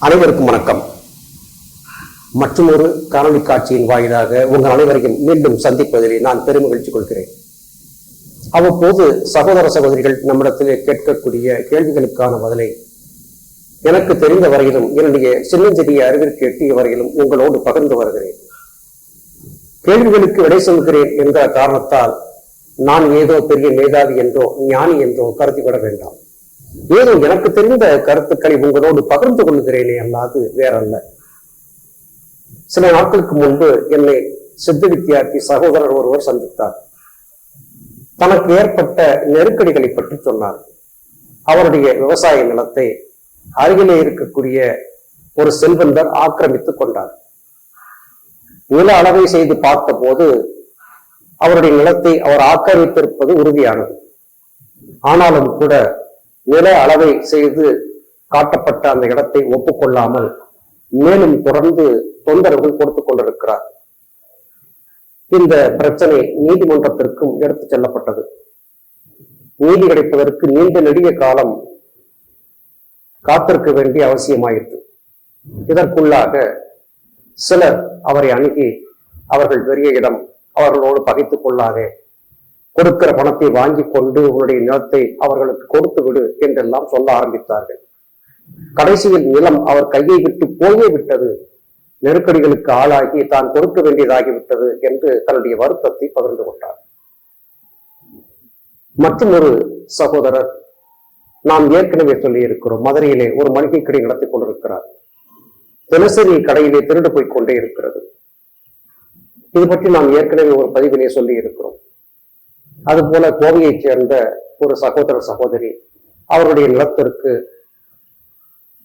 அனைவருக்கும் வணக்கம். மற்றும் ஒரு காணொலி காட்சியின் வாயிலாக உங்கள் அனைவரையும் மீண்டும் சந்திப்பதிலே நான் பெருமகிழ்ச்சி கொள்கிறேன். அவ்வப்போது சகோதர சகோதரிகள் நம்மிடத்திலே கேட்கக்கூடிய கேள்விகளுக்கான பதிலை எனக்கு தெரிந்த வரையிலும் என்னுடைய சின்னஞ்சிறிய அறிவிற்கு எட்டிய வரையிலும் உங்களோடு பகிர்ந்து வருகிறேன். கேள்விகளுக்கு விடை சொல்கிறேன் என்ற காரணத்தால் நான் ஏதோ பெரிய மேதாவி என்றோ ஞானி என்றோ கருதிவிட வேண்டாம். ஏதோ எனக்கு தெரிந்த கருத்துக்களை உங்களோடு பகிர்ந்து கொள்கிறேனே அல்லாது வேறல்ல. சில நாட்களுக்கு முன்பு என்னை சித்த வித்தியார்த்தி சகோதரர் ஒருவர் சந்தித்தார். தனக்கு ஏற்பட்ட நெருக்கடிகளை பற்றி சொன்னார். அவருடைய விவசாய நிலத்தை அருகிலே இருக்கக்கூடிய ஒரு செல்வந்தர் ஆக்கிரமித்துக் கொண்டார். நில அளவை செய்து பார்த்த போது அவருடைய நிலத்தை அவர் ஆக்கிரமித்திருப்பது உறுதியானது. ஆனாலும் கூட நில அளவை செய்து காட்டப்பட்ட அந்த இடத்தை ஒப்புக்கொள்ளாமல் மேலும் தொடர்ந்து தொந்தரவுகள் கொடுத்துக் கொண்டிருக்கிறார். இந்த பிரச்சனை நீதிமன்றத்திற்கும் எடுத்துச் செல்லப்பட்டது. நீதி கிடைப்பதற்கு நீண்ட நெடிய காலம் காத்திருக்க வேண்டிய அவசியமாயிற்று. இதற்குள்ளாக சிலர் அவரை அணுகி, அவர்கள் பெரிய இடம், அவர்களோடு பகைத்துக் கொள்ளாதே, கொடுக்கிற பணத்தை வாங்கி கொண்டு உன்னுடைய நிலத்தை அவர்களுக்கு கொடுத்து விடு என்றெல்லாம் சொல்ல ஆரம்பித்தார்கள். கடைசியில் நிலம் அவர் கையை விட்டு போயே விட்டது, நெருக்கடிகளுக்கு ஆளாகி தான் கொடுக்க வேண்டியதாகிவிட்டது என்று தன்னுடைய வருத்தத்தை பகிர்ந்து கொண்டார். மற்றும் ஒரு சகோதரர், நாம் ஏற்கனவே சொல்லி இருக்கிறோம், மதுரையிலே ஒரு மளிகை கடை நடத்தி கொண்டிருக்கிறார். தினசரி கடையிலே திருடு போய் கொண்டே இருக்கிறது. இது பற்றி நாம் ஏற்கனவே ஒரு பதிவிலே சொல்லி இருக்கிறோம். அதுபோல கோவையைச் சேர்ந்த ஒரு சகோதர சகோதரி அவருடைய நிலத்திற்கு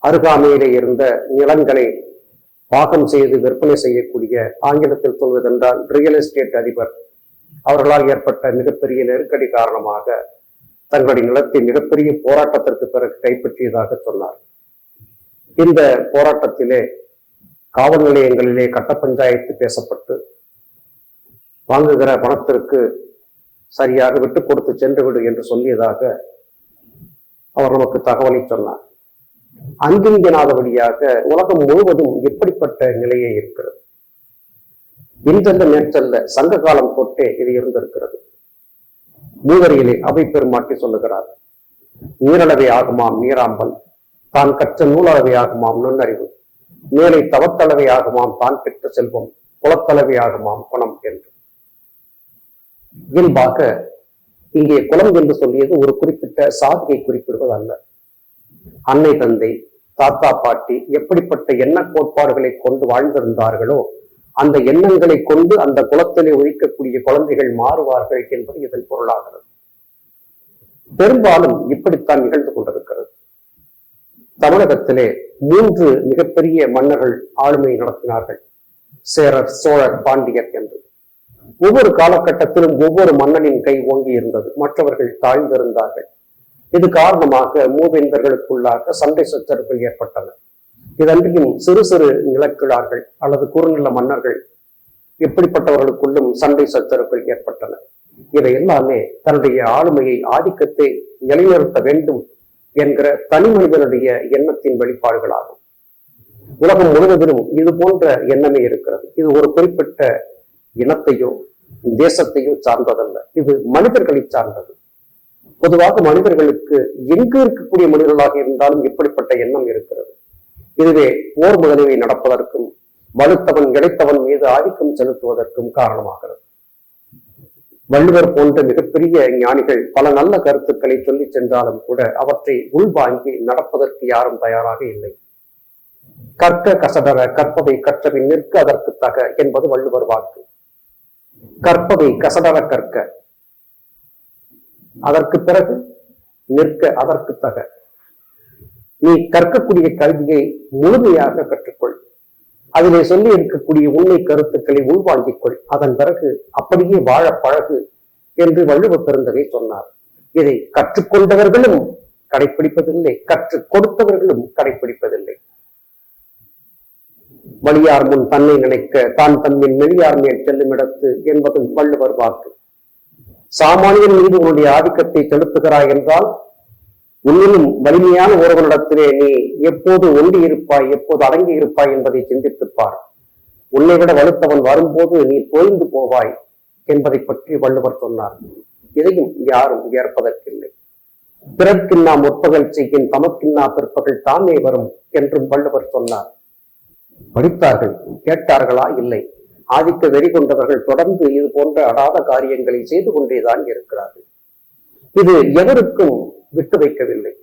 அருகாமையிலே இருந்த நிலங்களை பாகம் செய்து விற்பனை செய்யக்கூடிய, ஆங்கிலத்தில் சொல்வதென்றால் ரியல் எஸ்டேட் அதிபர், அவர்களால் ஏற்பட்ட மிகப்பெரிய நெருக்கடி காரணமாக தங்களுடைய நிலத்தை மிகப்பெரிய போராட்டத்திற்கு பிறகு கைப்பற்றியதாக சொன்னார். இந்த போராட்டத்திலே காவல் நிலையங்களிலே கட்ட பஞ்சாயத்து பேசப்பட்டு வாங்குகிற பணத்திற்கு சரியாக விட்டு கொடுத்து சென்று விடு என்று சொல்லியதாக அவர் நமக்கு தகவலை சொன்னார். அங்கிங்கனாதபடியாக உலகம் முழுவதும் எப்படிப்பட்ட நிலையே இருக்கிறது. இன்றல்ல நேற்றல்ல, சங்க காலம் தொட்டே இது இருந்திருக்கிறது. மூவரியிலே அவை பெருமாட்டி சொல்லுகிறார், நீரளவை ஆகுமாம் நீராம்பல், தான் கற்ற நூலளவை ஆகுமாம் நுண்ணறிவு, மேலை தவத்தளவை ஆகுமாம் தான் பெற்ற செல்வம், குலத்தளவை ஆகுமாம் குணம் என்று. இயல்பாக இங்கே குலம் என்று சொல்லியது ஒரு குறிப்பிட்ட சாதியை குறிப்பிடுவது அல்ல. அன்னை தந்தை தாத்தா பாட்டி எப்படிப்பட்ட எண்ண கோட்பாடுகளை கொண்டு வாழ்ந்திருந்தார்களோ அந்த எண்ணங்களை கொண்டு அந்த குலத்திலே உதிக்கக்கூடிய குழந்தைகள் மாறுவார்கள் என்பது இதன் பொருளாகிறது. பெரும்பாலும் இப்படித்தான் நிகழ்ந்து கொண்டிருக்கிறது. தமிழகத்திலே 3 மிகப்பெரிய மன்னர்கள் ஆளுமை நடத்தினார்கள், சேரர், சோழர், பாண்டியர் என்று. ஒவ்வொரு காலகட்டத்திலும் ஒவ்வொரு மன்னனின் கை ஓங்கி இருந்தது, மற்றவர்கள் தாழ்ந்திருந்தார்கள். இது காரணமாக மூவேந்தர்களுக்குள்ளாக சண்டை சச்சரவுகள் ஏற்பட்டன. இதன்றியும் சிறு சிறு நிலக்கிழார்கள் அல்லது குறுநில மன்னர்கள் எப்படிப்பட்டவர்களுக்குள்ளும் சண்டை சச்சரவுகள் ஏற்பட்டன. இவை எல்லாமே தன்னுடைய ஆளுமையை, ஆதிக்கத்தை நிலைநிறுத்த வேண்டும் என்கிற தனி மனிதனுடைய எண்ணத்தின் வெளிப்பாடுகளாகும். உலகம் முழுவதிலும் இது போன்ற எண்ணமே இருக்கிறது. இது ஒரு குறிப்பிட்ட இனத்தையோ தேசத்தையோ சார்ந்ததல்ல, இது மனிதர்களை சார்ந்தது. பொதுவாக மனிதர்களுக்கு எங்கு இருக்கக்கூடிய மனிதர்களாக இருந்தாலும் இப்படிப்பட்ட எண்ணம் இருக்கிறது. இதுவே போர் முதலியவை நடப்பதற்கும் வலுத்தவன் கிடைத்தவன் மீது ஆதிக்கம் செலுத்துவதற்கும் காரணமாகிறது. வள்ளுவர் போன்ற மிகப்பெரிய ஞானிகள் பல நல்ல கருத்துக்களை சொல்லி சென்றாலும் கூட அவற்றை உள்வாங்கி நடப்பதற்கு யாரும் தயாராக இல்லை. கற்க கசடர கற்பவை கற்றபின் நிற்க அதற்கு தக என்பது வள்ளுவர் வாக்கு. கற்பவை கசடர கற்க, அதற்கு பிறகு நிற்க அதற்கு தக. நீ கற்கக்கூடிய கல்வியை முழுமையாக கற்றுக்கொள், அதிலே சொல்லி இருக்கக்கூடிய உண்மை கருத்துக்களை உள்வாங்கிக் கொள், அதன் பிறகு அப்படியே வாழ பழகு என்று வள்ளுவ பெருந்தகை சொன்னார். இதை கற்றுக்கொண்டவர்களும் கடைபிடிப்பதில்லை, கற்றுக் கொடுத்தவர்களும் கடைபிடிப்பதில்லை. வலியார் முன் தன்னை நினைக்க தான் தம்மின் மெளியார் மேல் செல்லும் இடத்து என்பதும் வள்ளுவர் வாக்கு. சாமானியன் மீது உன்னுடைய ஆதிக்கத்தை செலுத்துகிறாய் என்றால் உன்னிலும் வலிமையான ஒருவனிடத்திலே நீ எப்போது ஒண்டி இருப்பாய், எப்போது அடங்கி இருப்பாய் என்பதை சிந்தித்துப்பார். உன்னை விட வலுத்தவன் வரும்போது நீ தோய்ந்து போவாய் என்பதை பற்றி வள்ளுவர் சொன்னார். இதையும் யாரும் ஏற்பதற்கில்லை. பிறர்க்கின்னா முற்பகல் செய்யின் தமக்கின்னா பிற்பகல் தாமே வரும் என்றும் வள்ளுவர் சொன்னார். படித்தார்கள், கேட்டார்களா? இல்லை. ஆதிக்க வெறி கொண்டவர்கள் தொடர்ந்து இது போன்ற அடாத காரியங்களை செய்து கொண்டேதான் இருக்கிறார்கள். இது எவருக்கும் விட்டு வைக்கவில்லை.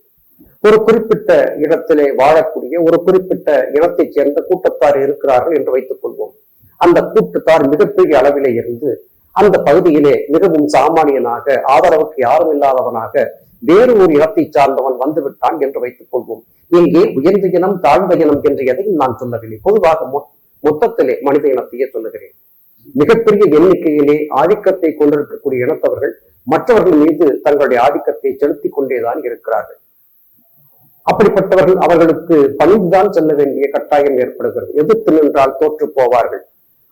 ஒரு குறிப்பிட்ட இடத்திலே வாழக்கூடிய ஒரு குறிப்பிட்ட இனத்தைச் சேர்ந்த கூட்டத்தார் இருக்கிறார்கள் என்று வைத்துக் கொள்வோம். அந்த கூட்டத்தார் மிகப்பெரிய அளவிலே இருந்து அந்த பகுதியிலே மிகவும் சாமானியனாக, ஆதரவுக்கு யாரும் இல்லாதவனாக வேறு ஒரு இனத்தை சார்ந்தவன் வந்துவிட்டான் என்று வைத்துக் கொள்வோம். இங்கே உயர்ந்த இனம் தாழ்ந்த இனம் என்று எதையும் நான் சொல்லவில்லை. பொதுவாக மொத்தத்திலே மனித இனத்தையே சொல்லுகிறேன். மிகப்பெரிய எண்ணிக்கையிலே ஆதிக்கத்தை கொண்டிருக்கக்கூடிய இனத்தவர்கள் மற்றவர்கள் மீது தங்களுடைய ஆதிக்கத்தை செலுத்திக் கொண்டேதான் இருக்கிறார்கள். அப்படிப்பட்டவர்கள் அவர்களுக்கு பணிந்துதான் செல்ல வேண்டிய கட்டாயம் ஏற்படுகிறது. எதிர்த்து நின்றால் தோற்று போவார்கள்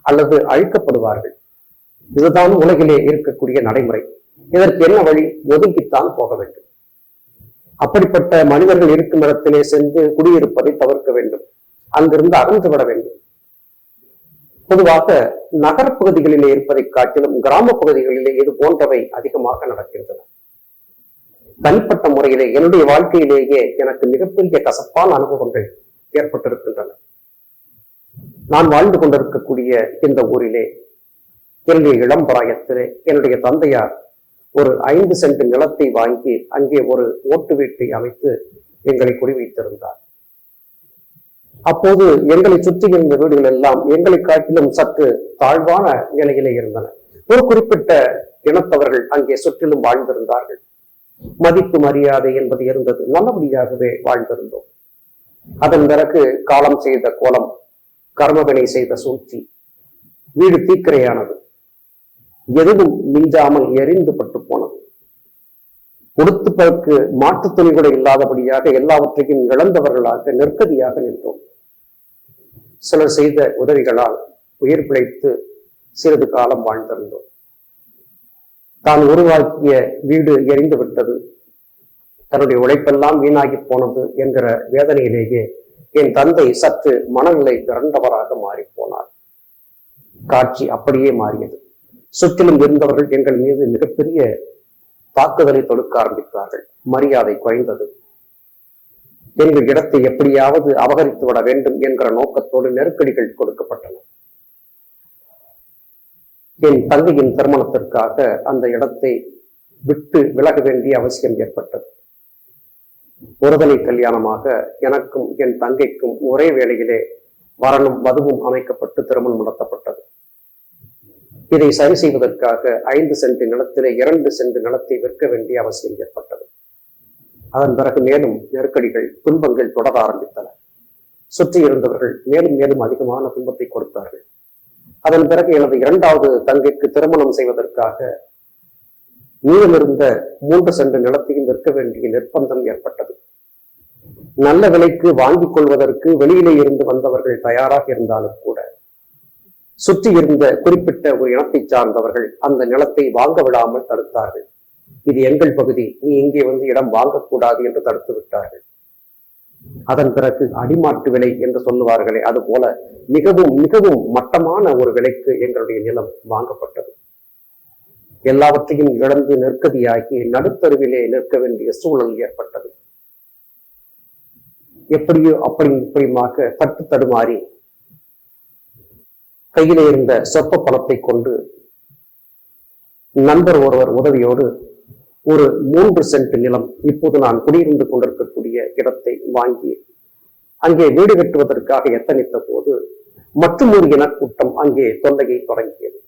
அல்லது அழிக்கப்படுவார்கள். இதுதான் உலகிலே இருக்கக்கூடிய நடைமுறை. இதற்கு என்ன வழி? ஒதுக்கித்தான் போக வேண்டும். அப்படிப்பட்ட மனிதர்கள் இருக்கும் இடத்திலே சென்று குடியிருப்பதை தவிர்க்க வேண்டும். அங்கிருந்து அகன்று விட வேண்டும். பொதுவாக நகரப்பகுதிகளிலே இருப்பதை காட்டிலும் கிராம பகுதிகளிலே இது போன்றவை அதிகமாக நடக்கின்றன. தனிப்பட்ட முறையிலே என்னுடைய வாழ்க்கையிலேயே எனக்கு மிகப்பெரிய கசப்பான அனுபவங்கள் ஏற்பட்டிருக்கின்றன. நான் வாழ்ந்து கொண்டிருக்கக்கூடிய இந்த ஊரிலே என்னுடைய இளம் பிராயத்திலே என்னுடைய தந்தையார் ஒரு 5 சென்ட் நிலத்தை வாங்கி அங்கே ஒரு ஓட்டு வீட்டை அமைத்து எங்களை குடிவைத்திருந்தார். அப்போது எங்களை சுற்றி இருந்த வீடுகள் எல்லாம் எங்களை காட்டிலும் சற்று தாழ்வான நிலையிலே இருந்தன. ஒரு குறிப்பிட்ட இனத்தவர்கள் அங்கே சுற்றிலும் வாழ்ந்திருந்தார்கள். மதிப்பு மரியாதை என்பது இருந்தது. நல்லபடியாகவே வாழ்ந்திருந்தோம். அதன் பிறகு காலம் செய்த கோலம், கர்மவினை செய்த சூழ்ச்சி, வீடு தீக்கிரையானது. எதுவும் மிஞ்சாமல் எரிந்து பட்டு போனது. கொடுத்துப்பதற்கு மாற்று துணி கூட இல்லாதபடியாக எல்லாவற்றையும் இழந்தவர்களாக நெருக்கடியாக நின்றோம். சிலர் செய்த உதவிகளால் உயிர் பிழைத்து சிறிது காலம் வாழ்ந்திருந்தோம். தான் உருவாக்கிய வீடு எரிந்து விட்டது, தன்னுடைய உழைப்பெல்லாம் வீணாகி போனது என்கிற வேதனையிலேயே என் தந்தை சற்று மனநிலை திரண்டவராக மாறி போனார். காட்சி அப்படியே மாறியது. சுற்றிலும் இருந்தவர்கள் எங்கள் மீது மிகப்பெரிய தாக்குதலை தொடுக்க ஆரம்பித்தார்கள். மரியாதை குறைந்தது. எங்கள் இடத்தை எப்படியாவது அபகரித்து விட வேண்டும் என்கிற நோக்கத்தோடு நெருக்கடிகள் கொடுக்கப்பட்டன. என் தங்கையின் திருமணத்திற்காக அந்த இடத்தை விட்டு விலக வேண்டிய அவசியம் ஏற்பட்டது. ஒருதலை கல்யாணமாக எனக்கும் என் தங்கைக்கும் ஒரே வேளையிலே வரனும் வதுவும் அமைக்கப்பட்டு திருமணம் நடத்தப்பட்டது. இதை சரி செய்வதற்காக 5 சென்ட் நிலத்திலே 2 சென்ட் நிலத்தை விற்க வேண்டிய அவசியம் ஏற்பட்டது. அதன் பிறகு மேலும் நெருக்கடிகள், துன்பங்கள் தொடர ஆரம்பித்தன. சுற்றி இருந்தவர்கள் மேலும் மேலும் அதிகமான துன்பத்தை கொடுத்தார்கள். அதன் பிறகு எனது 2வது தங்கைக்கு திருமணம் செய்வதற்காக மீதமிருந்த 3 சென்ட் நிலத்தையும் விற்க வேண்டிய நிர்பந்தம் ஏற்பட்டது. நல்ல விலைக்கு வாங்கிக் கொள்வதற்கு வெளியிலே இருந்து வந்தவர்கள் தயாராக இருந்தாலும் கூட சுற்றி இருந்த குறிப்பிட்ட ஒரு இனத்தை சார்ந்தவர்கள் அந்த நிலத்தை வாங்க விடாமல் தடுத்தார்கள். இது எங்கள் பகுதி, நீ இங்கே வந்து இடம் வாங்கக்கூடாது என்று தடுத்து விட்டார்கள். அதன் பிறகு அடிமாட்டு விலை என்று சொல்லுவார்களே, அது போல மிகவும் மிகவும் மட்டமான ஒரு விலைக்கு எங்களுடைய நிலம் வாங்கப்பட்டது. எல்லாவற்றையும் இழந்து நெருக்கடியாகி நடுத்தருவிலே நிற்க வேண்டிய சூழல் ஏற்பட்டது. எப்படியோ அப்படி இப்படியுமாக தட்டு தடுமாறி கையிலே இருந்த சொற்ப பணத்தை கொண்டு நண்பர் ஒருவர் உதவியோடு ஒரு 3 சென்ட் நிலம், இப்போது நான் குடியிருந்து கொண்டிருக்கக்கூடிய இடத்தை வாங்கி அங்கே வீடு கட்டுவதற்காக எத்தனித்த போது மற்றும் ஒரு இனக்கூட்டம் அங்கே தொல்லையை தொடங்கியது.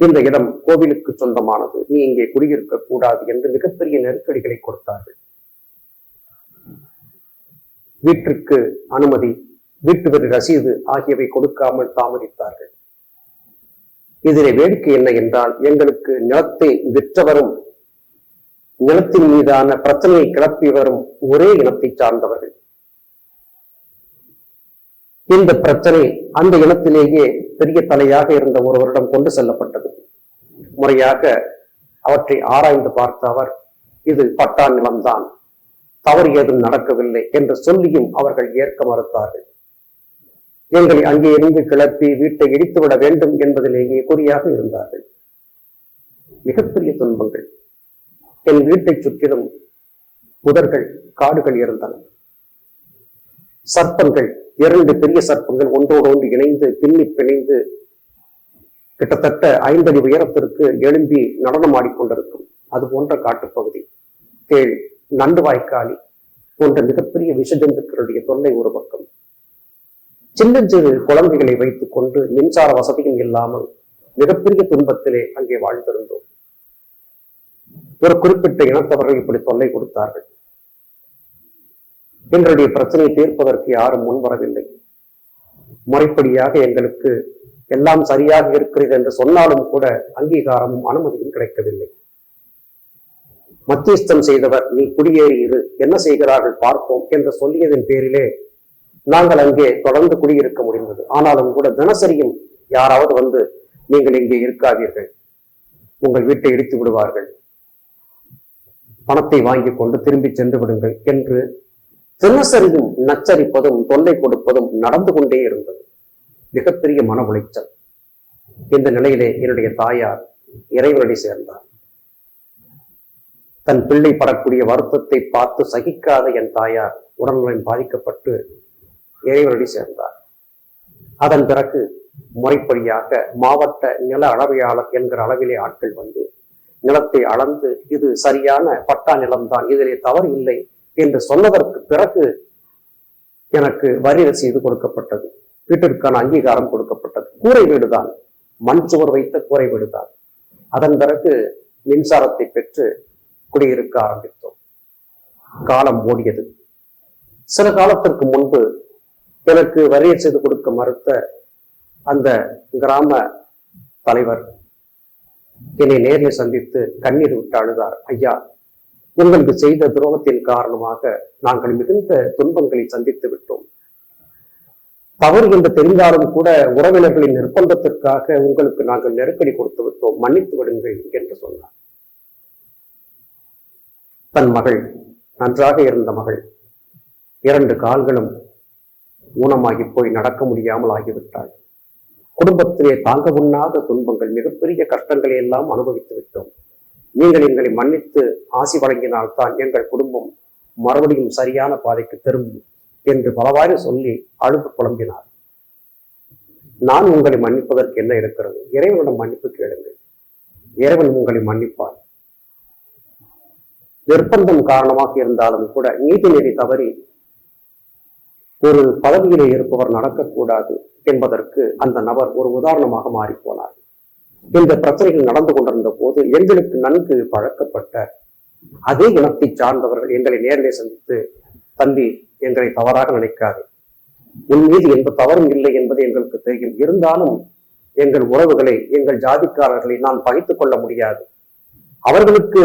இந்த இடம் கோவிலுக்கு சொந்தமானது, நீ இங்கே குடியிருக்க கூடாது என்று மிகப்பெரிய நெருக்கடிகளை கொடுத்தார்கள். வீட்டிற்கு அனுமதி, வீட்டு வரி ரசீது ஆகியவை கொடுக்காமல் தாமதித்தார்கள். இதிலே வேடிக்கை என்ன என்றால், எங்களுக்கு நிலத்தை விற்றவரும் நிலத்தின் மீதான பிரச்சனையை கிளப்பி வரும் ஒரே இனத்தை சார்ந்தவர்கள். இந்த பிரச்சனை அந்த இனத்திலேயே பெரிய தலையாக இருந்த ஒருவரிடம் கொண்டு செல்லப்பட்டது. முறையாக அவற்றை ஆராய்ந்து பார்த்த அவர், இது பட்டா நிலம்தான், தவறு ஏதும் நடக்கவில்லை என்று சொல்லியும் அவர்கள் ஏற்க மறுத்தார்கள். எங்களை அங்கே இருந்து கிளப்பி வீட்டை இடித்துவிட வேண்டும் என்பதிலேயே குறியாக இருந்தார்கள். மிகப்பெரிய துன்பங்கள். என் வீட்டை சுற்றிலும் புதர்கள், காடுகள் இருந்தன. சர்ப்பங்கள், 2 பெரிய சர்ப்பங்கள் ஒன்றோடு ஒன்று இணைந்து பின்னி பிணைந்து கிட்டத்தட்ட 5 அடி உயரத்திற்கு எழும்பி நடனமாடிக்கொண்டிருக்கும். அது போன்ற காட்டுப்பகுதி. தேள், நண்டு வாய்க்காலி போன்ற மிகப்பெரிய விஷஜந்துக்களுடைய தொல்லை ஒரு பக்கம். சின்னஞ்சிறு குழந்தைகளை வைத்துக் கொண்டு மின்சார வசதியும் இல்லாமல் மிகப்பெரிய துன்பத்திலே அங்கே வாழ்ந்திருந்தோம். ஒரு குறிப்பிட்ட இனத்தவர்கள் இப்படி தொல்லை கொடுத்தார்கள். எங்களுடைய பிரச்சனையை தீர்ப்பதற்கு யாரும் முன்வரவில்லை. முறைப்படியாக எங்களுக்கு எல்லாம் சரியாக இருக்கிறது என்று சொன்னாலும் கூட அங்கீகாரமும் அனுமதியும் கிடைக்கவில்லை. மத்தியஸ்தம் செய்தவர், நீ குடியேறி இரு, என்ன செய்கிறார்கள் பார்ப்போம் என்று சொல்லியதன் பேரிலே நாங்கள் அங்கே தொடர்ந்து குடியிருக்க முடிந்தது. ஆனாலும் கூட தினசரியும் யாராவது வந்து, நீங்கள் இங்கே இருக்காதீர்கள், உங்கள் வீட்டை இடித்து விடுவார்கள், பணத்தை வாங்கி கொண்டு திரும்பி சென்று விடுங்கள் என்று தினசரியும் நச்சரிப்பதும் தொல்லை கொடுப்பதும் நடந்து கொண்டே இருந்தது. மிகப்பெரிய மன உளைச்சல். இந்த நிலையிலே என்னுடைய தாயார் இறைவனடி சேர்ந்தார். தன் பிள்ளை படக்கூடிய வருத்தத்தை பார்த்து சகிக்காத என் தாயார் உடல்நலம் பாதிக்கப்பட்டு இறைவனடி சேர்ந்தார். அதன் பிறகு முறைப்படியாக மாவட்ட நில அளவையாளர் என்கிற அளவிலே ஆட்கள் வந்து நிலத்தை அளந்து, இது சரியான பட்டா நிலம்தான், இதிலே தவறு இல்லை என்று சொன்னதற்கு பிறகு எனக்கு வரி ரசீது கொடுக்கப்பட்டது. வீட்டிற்கான அங்கீகாரம் கொடுக்கப்பட்டது. கூரை வீடுதான், மண் சுவர் வைத்த கூரை வீடுதான். அதன் பிறகு மின்சாரத்தை பெற்று குடியிருக்க ஆரம்பித்தோம். காலம் ஓடியது. சில காலத்திற்கு முன்பு எனக்கு வரி ரசீது கொடுக்க மறுத்த அந்த கிராம தலைவர் என்னை நேரில் சந்தித்து கண்ணீர் விட்டு அழுதார். ஐயா, உங்களுக்கு செய்த துரோகத்தின் காரணமாக நாங்கள் மிகுந்த துன்பங்களை சந்தித்து விட்டோம். தவறு என்று தெரிந்தாலும் கூட உறவினர்களின் நிர்பந்தத்திற்காக உங்களுக்கு நாங்கள் நெருக்கடி கொடுத்து விட்டோம், மன்னித்து விடுங்கள் என்று சொன்னார். தன் மகள், நன்றாக இருந்த மகள், 2 கால்களும் ஊனமாகி போய் நடக்க முடியாமல் ஆகிவிட்டாள். குடும்பத்திலே தாங்க உண்ணாத துன்பங்கள், மிகப்பெரிய கஷ்டங்களை எல்லாம் அனுபவித்து விட்டோம். நீங்கள் எங்களை மன்னித்து ஆசி வழங்கினால்தான் எங்கள் குடும்பம் மறுபடியும் சரியான பாதைக்கு திரும்பும் என்று பலவாறு சொல்லி அழுது புலம்பினார். நான் உங்களை மன்னிப்பதற்கு என்ன இருக்கிறது? இறைவனிடம் மன்னிப்பு கேளுங்கள், இறைவன் உங்களை மன்னிப்பார். நிர்பந்தம் காரணமாக இருந்தாலும் கூட நீதி நெறி தவறி ஒரு பதவியிலே இருப்பவர் நடக்கக்கூடாது என்பதற்கு அந்த நபர் ஒரு உதாரணமாக மாறிப்போனார். இந்த பிரச்சனைகள் நடந்து கொண்டிருந்த போது எங்களுக்கு நன்கு பழக்கப்பட்ட அதே இனத்தை சார்ந்தவர்கள் எங்களை நேரிலே சந்தித்து, தம்பி, எங்களை தவறாக நினைக்காது, உன் மீது எந்த தவறும் இல்லை என்பது எங்களுக்கு தெரியும், இருந்தாலும் எங்கள் உறவுகளை, எங்கள் ஜாதிக்காரர்களை நான் பகைத்துக் கொள்ள முடியாது, அவர்களுக்கு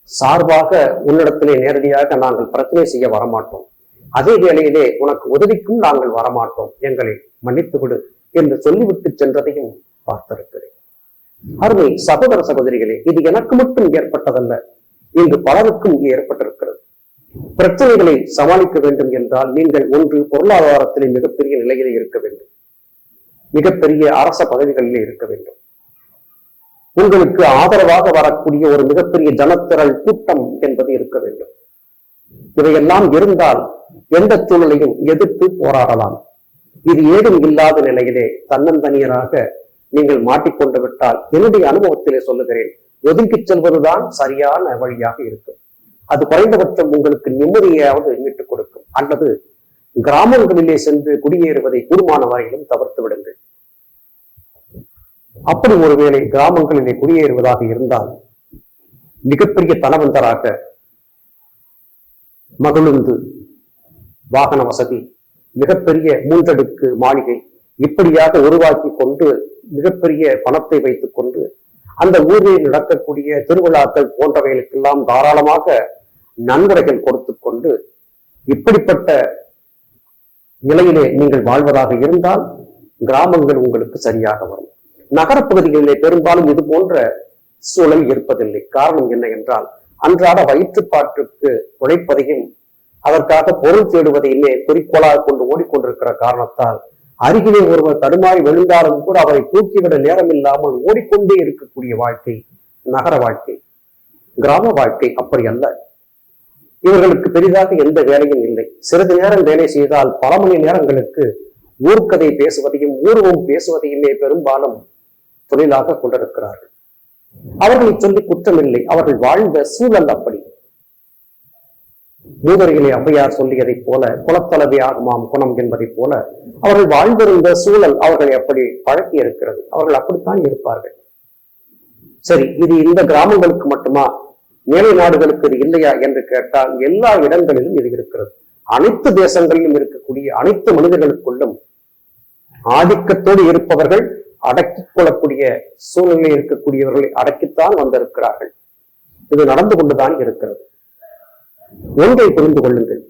சார்பாக உன்னிடத்திலே நேரடியாக நாங்கள் பிரச்சனை செய்ய வரமாட்டோம், அதே வேளையிலே உனக்கு உதவிக்கும் நாங்கள் வரமாட்டோம், எங்களை மன்னித்து விடு என்று சொல்லிவிட்டு சென்றதையும் பார்த்திருக்கிறேன். அருமை சகோதர சகோதரிகளே, இது எனக்கு மட்டும் ஏற்பட்டதல்ல, இங்கு பலருக்கும் ஏற்பட்டிருக்கிறது. பிரச்சனைகளை சமாளிக்க வேண்டும் என்றால் நீங்கள் ஒன்று பொருளாதாரத்திலே மிகப்பெரிய நிலையிலே இருக்க வேண்டும், மிகப்பெரிய அரச பதவிகளிலே இருக்க வேண்டும், உங்களுக்கு ஆதரவாக வரக்கூடிய ஒரு மிகப்பெரிய ஜனத்திரள் கூட்டம் என்பது இருக்க வேண்டும். இவையெல்லாம் இருந்தால் எந்த சூழலையும் எதிர்த்து போராடலாம். இது ஏதும் இல்லாத நிலையிலே தன்னந்தனியராக நீங்கள் மாட்டிக்கொண்டு விட்டால், என்னுடைய அனுபவத்திலே சொல்லுகிறேன், ஒதுங்கிச் செல்வதுதான் சரியான வழியாக இருக்கும். அது குறைந்தபட்சம் உங்களுக்கு நிம்மதியாவது மீட்டுக் கொடுக்கும். அல்லது கிராமங்களிலே சென்று குடியேறுவதை கூடுமான வரையிலும் தவிர்த்து விடுங்கள். அப்படி ஒருவேளை கிராமங்களிலே குடியேறுவதாக இருந்தால் மிகப்பெரிய தனவந்தராக மகிழுந்து, வாகன வசதி, மிகப்பெரிய 3 அடுக்கு மாளிகை இப்படியாக உருவாக்கி கொண்டு மிகப்பெரிய பணத்தை வைத்துக் கொண்டு அந்த ஊரில் நடக்கக்கூடிய திருவிழாக்கள் போன்றவைகளுக்கெல்லாம் தாராளமாக நன்கொடைகள் கொடுத்து கொண்டு இப்படிப்பட்ட நிலையிலே நீங்கள் வாழ்வதாக இருந்தால் கிராமங்கள் உங்களுக்கு சரியாக வரும். நகரப்பகுதிகளிலே பெரும்பாலும் இது போன்ற சூழல் இருப்பதில்லை. காரணம் என்ன என்றால், அன்றாட வயிற்றுப்பாட்டுக்கு உழைப்பதையும் அதற்காக பொருள் தேடுவதையுமே குறிக்கோளாக கொண்டு ஓடிக்கொண்டிருக்கிற காரணத்தால் அருகிலே ஒருவர் தடுமாறி விழுந்தாலும் கூட அவரை தூக்கிவிட நேரம் இல்லாமல் ஓடிக்கொண்டே இருக்கக்கூடிய வாழ்க்கை நகர வாழ்க்கை. கிராம வாழ்க்கை அப்படி அல்ல. இவர்களுக்கு பெரிதாக எந்த வேலையும் இல்லை. சிறிது நேரம் வேலை செய்தால் பல மணி நேரங்களுக்கு ஊர்க்கதை பேசுவதையும் ஊர்வம் பேசுவதையுமே பெரும்பாலும் தொழிலாக கொண்டிருக்கிறார்கள். அவர்களை சொல்லி குற்றமில்லை, அவர்கள் வாழ்ந்த சூழல் அப்படி. மூதறிகளை ஔவையார் சொல்லியதை போல குலத்தளவி ஆகுமாம் குணம் என்பதை போல அவர்கள் வாழ்ந்திருந்த சூழல் அவர்களை அப்படி பழக்கி இருக்கிறது. அவர்கள் அப்படித்தான் இருப்பார்கள். சரி, இது இந்த கிராமங்களுக்கு மட்டுமா, மேலை நாடுகளுக்கு இது இல்லையா என்று கேட்டால் எல்லா இடங்களிலும் இது இருக்கிறது. அனைத்து தேசங்களிலும் இருக்கக்கூடிய அனைத்து மனிதர்களுக்குள்ளும் ஆதிக்கத்தோடு இருப்பவர்கள் அடக்கிக் கொள்ளக்கூடிய சூழ்நிலையில் இருக்கக்கூடியவர்களை அடக்கித்தான் வந்திருக்கிறார்கள். இது நடந்து கொண்டுதான் இருக்கிறது. ஒன்றை புரிந்து கொள்ளுங்கள்.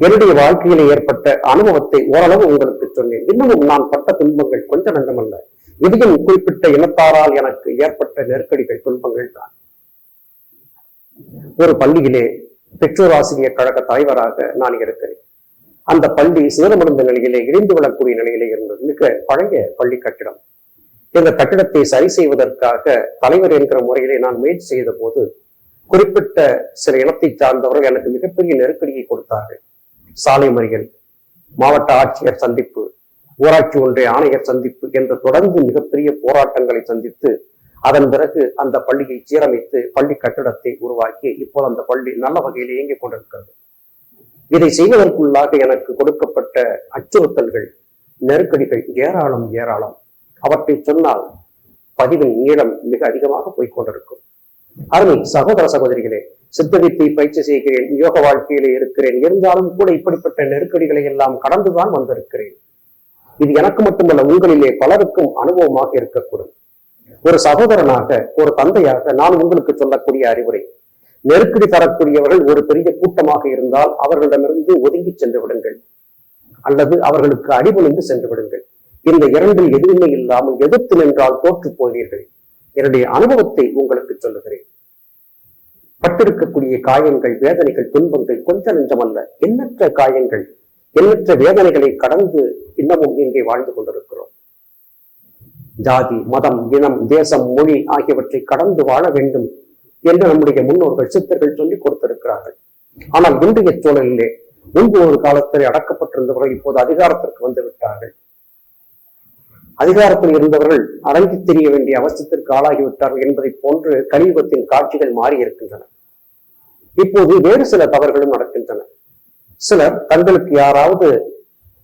என்னுடைய வாழ்க்கையில ஏற்பட்ட அனுபவத்தை ஓரளவு உங்களுக்கு சொன்னேன். இன்னமும் நான் பட்ட துன்பங்கள் கொஞ்சம் நஞ்சமல்ல. இதையும் குறிப்பிட்ட இனத்தாரால் எனக்கு ஏற்பட்ட நெருக்கடிகள், துன்பங்கள் தான். ஒரு பள்ளியிலே பெற்றோர் ஆசிரியர் கழக தலைவராக நான் இருக்கிறேன். அந்த பள்ளி சேதமடைந்த நிலையிலே, இடிந்து விடக்கூடிய நிலையிலே இருந்தது. மிக பழைய பள்ளி கட்டிடம். இந்த கட்டிடத்தை சரி செய்வதற்காக தலைவர் என்கிற முறையிலே நான் முயற்சி செய்த போது குறிப்பிட்ட சில இனத்தை சார்ந்தவர்கள் எனக்கு மிகப்பெரிய நெருக்கடியை கொடுத்தார்கள். சாலை மறியல், மாவட்ட ஆட்சியர் சந்திப்பு, ஊராட்சி ஒன்றிய ஆணையர் சந்திப்பு என்று தொடர்ந்து மிகப்பெரிய போராட்டங்களை சந்தித்து அதன் பிறகு அந்த பள்ளியை சீரமைத்து பள்ளி கட்டிடத்தை உருவாக்கி இப்போது அந்த பள்ளி நல்ல வகையில் இயங்கிக் கொண்டிருக்கிறது. இதை செய்வதற்குள்ளாக எனக்கு கொடுக்கப்பட்ட அச்சுறுத்தல்கள், நெருக்கடிகள் ஏராளம் ஏராளம். அவற்றை சொன்னால் பதிவின் நீளம் மிக அதிகமாக போய்கொண்டிருக்கும். அருமை சகோதர சகோதரிகளே, சித்தவித்தை பயிற்சி செய்கிறேன், யோக வாழ்க்கையிலே இருக்கிறேன். இருந்தாலும் கூட இப்படிப்பட்ட நெருக்கடிகளை எல்லாம் கடந்துதான் வந்திருக்கிறேன். இது எனக்கு மட்டுமல்ல, உங்களிலே பலருக்கும் அனுபவமாக இருக்கக்கூடும். ஒரு சகோதரனாக, ஒரு தந்தையாக நான் உங்களுக்கு சொல்லக்கூடிய அறிவுரை, நெருக்கடி தரக்கூடியவர்கள் ஒரு பெரிய கூட்டமாக இருந்தால் அவர்களிடமிருந்து ஒதுங்கி சென்று விடுங்கள், அல்லது அவர்களுக்கு அடிபணிந்து சென்று விடுங்கள். இந்த இரண்டில் எதுவுமே இல்லாமல் எதிர்த்து நின்றால் தோற்று போவீர்கள். என்னுடைய அனுபவத்தை உங்களுக்கு சொல்லுகிறேன். பட்டிருக்கக்கூடிய காயங்கள், வேதனைகள், துன்பங்கள் கொஞ்சம் நெஞ்சமல்ல. எண்ணற்ற காயங்கள், எண்ணற்ற வேதனைகளை கடந்து இன்னமும் இங்கே வாழ்ந்து கொண்டிருக்கிறோம். ஜாதி, மதம், இனம், தேசம், மொழி ஆகியவற்றை கடந்து வாழ வேண்டும் என்று நம்முடைய முன்னோர்கள், சித்தர்கள் சொல்லிக் கொடுத்திருக்கிறார்கள். ஆனால் இன்றைய சூழலிலே முன்பு ஒரு காலத்தில் அடக்கப்பட்டிருந்தவர்கள் இப்போது அதிகாரத்திற்கு வந்து விட்டார்கள். அதிகாரத்தில் இருந்தவர்கள் அடங்கி தெரிய வேண்டிய அவசியத்திற்கு ஆளாகிவிட்டார்கள் என்பதை போன்று கலியுகத்தின் காட்சிகள் மாறி இருக்கின்றன. இப்போது வேறு சில தவறுகளும் நடக்கின்றன. சிலர் தங்களுக்கு யாராவது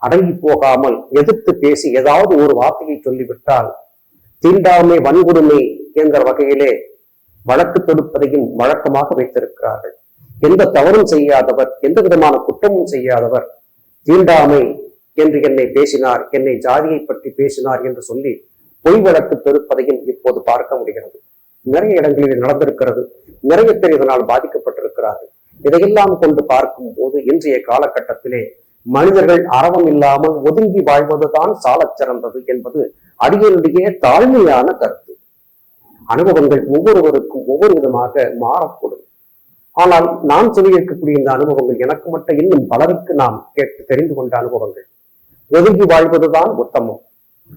அடங்கி போகாமல் எதிர்த்து பேசி ஏதாவது ஒரு வார்த்தையை சொல்லிவிட்டால் தீண்டாமை, வன்கொடுமை என்கிற வகையிலே வழக்கு தொடுப்பதையும் வழக்கமாக வைத்திருக்கிறார்கள். எந்த தவறும் செய்யாதவர், எந்த விதமான குற்றமும் செய்யாதவர் தீண்டாமை என்று என்னை பேசினார், என்னை ஜாதியை பற்றி பேசினார் என்று சொல்லி பொய் வழக்கு தொடுப்பதையும் இப்போது பார்க்க முடிகிறது. நிறைய இடங்களில் நடந்திருக்கிறது. நிறைய பேர் இதனால் பாதிக்கப்பட்டிருக்கிறார்கள். இதையெல்லாம் கொண்டு பார்க்கும் போது இன்றைய காலகட்டத்திலே மனிதர்கள் அறவம் இல்லாமல் ஒதுங்கி வாழ்வதுதான் சாலச் சிறந்தது என்பது அடியனுடைய தாழ்மையான கருத்து. அனுபவங்கள் ஒவ்வொருவருக்கும் ஒவ்வொரு விதமாக மாறக்கூடும். ஆனால் நான் சொல்லியிருக்கக்கூடிய இந்த அனுபவங்கள் எனக்கு மட்டும் இன்னும் பலருக்கு நாம் கேட்டு தெரிந்து கொண்ட அனுபவங்கள். ஒதுங்கி வாழ்வதுதான் உத்தமம்.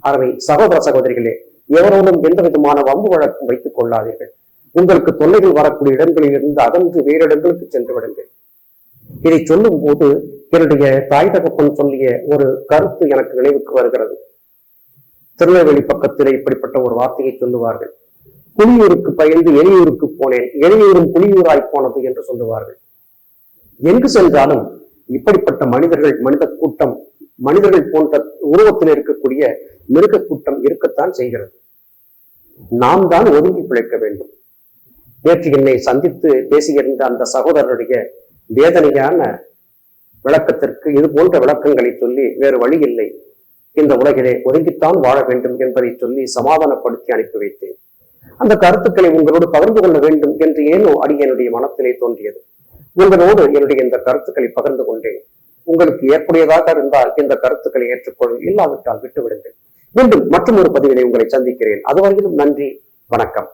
அவை சகோதர சகோதரிகளே, எவரோடும் எந்த விதமான வம்பு வழக்கம் வைத்துக் கொள்ளாதீர்கள். உங்களுக்கு தொல்லைகள் வரக்கூடிய இடங்களில் இருந்து அகன்று வேறு இடங்களுக்கு சென்று விடுங்கள். இதை சொல்லும் போது என்னுடைய தாய் தகப்பன் சொல்லிய ஒரு கருத்து எனக்கு நினைவுக்கு வருகிறது. திருநெல்வேலி பக்கத்திலே இப்படிப்பட்ட ஒரு வார்த்தையை சொல்லுவார்கள். புலியூருக்கு பயந்து எளியூருக்கு போனேன், எளியூரும் புலியூராய் போனது என்று சொல்லுவார்கள். எங்கு சென்றாலும் இப்படிப்பட்ட மனிதர்கள், மனித கூட்டம், மனிதர்கள் போன்ற உருவத்தில் இருக்கக்கூடிய மிருக கூட்டம் இருக்கத்தான் செய்கிறது. நாம் தான் ஒதுங்கி பிழைக்க வேண்டும். நேற்று என்னை சந்தித்து பேசியிருந்த அந்த சகோதரருடைய வேதனையான விளக்கத்திற்கு இது போன்ற விளக்கங்களை சொல்லி வேறு வழி இல்லை, இந்த உலகிலே ஒதுங்கித்தான் வாழ வேண்டும் என்பதை சொல்லி சமாதானப்படுத்தி அனுப்பி வைத்தேன். அந்த கருத்துக்களை உங்களோடு பகிர்ந்து கொள்ள வேண்டும் என்று ஏனோ என்னுடைய மனத்திலே தோன்றியது. உங்களோடு என்னுடைய இந்த கருத்துக்களை பகிர்ந்து கொண்டேன். உங்களுக்கு ஏற்புடையதாக இருந்தால் இந்த கருத்துக்களை ஏற்றுக்கொள்ளும், இல்லாவிட்டால் விட்டுவிடுங்கள். மீண்டும் மற்றும் ஒரு பதிவினை உங்களை சந்திக்கிறேன். அதுவரையிலும் நன்றி, வணக்கம்.